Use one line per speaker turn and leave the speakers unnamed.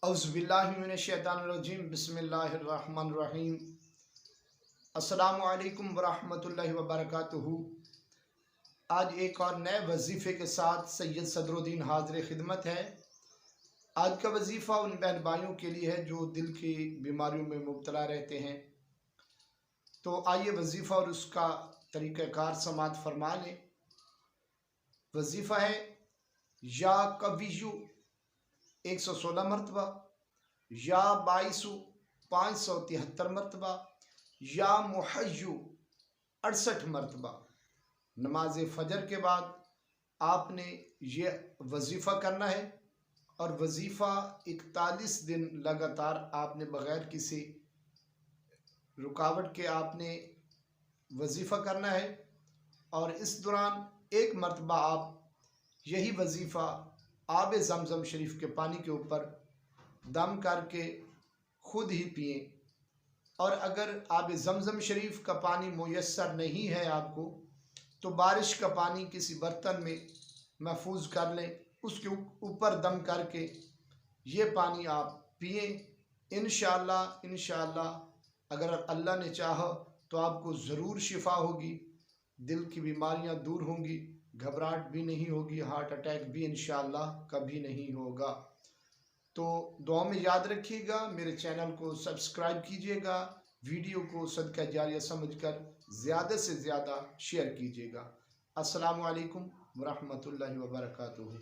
औज़ुबिल्लाहिमिनश्शैतानिर्रजीम बिस्मिल्लाहिर्रहमानिर्रहीम। अस्सलामु अलैकुम वरहमतुल्लाहि वबरकातुहू। आज एक और नए वजीफ़े के साथ सैयद सदरुद्दीन हाज़िर खिदमत है। आज का वजीफ़ा उन बहन भाइयों के लिए है जो दिल की बीमारियों में मुब्तला रहते हैं। तो आइए वजीफ़ा और उसका तरीक़ाकार समात फरमा लें। वजीफ़ा है या कवियु 116 मरतबा, या बाईसु 573 मरतबा, या मुहय्यु 68 मरतबा। नमाज फ़जर के बाद आपने ये वजीफ़ा करना है और वजीफ़ा 41 दिन लगातार आपने बग़ैर किसी रुकावट के आपने वजीफ़ा करना है। और इस दौरान एक मरतबा आप यही वजीफ़ा आब ज़मज़म शरीफ के पानी के ऊपर दम करके ख़ुद ही पिए। और अगर आब ज़मज़म शरीफ का पानी मुयस्सर नहीं है आपको, तो बारिश का पानी किसी बर्तन में महफूज कर लें, उसके ऊपर दम करके ये पानी आप पिए। इंशाअल्लाह अगर अल्लाह ने चाहा तो आपको ज़रूर शिफा होगी, दिल की बीमारियां दूर होंगी, घबराहट भी नहीं होगी, हार्ट अटैक भी इंशाअल्लाह कभी नहीं होगा। तो दुआ में याद रखिएगा, मेरे चैनल को सब्सक्राइब कीजिएगा, वीडियो को सदका जारिया समझकर ज़्यादा से ज़्यादा शेयर कीजिएगा। अस्सलामु अलैकुम वरहमतुल्लाहि वबरकातुहू।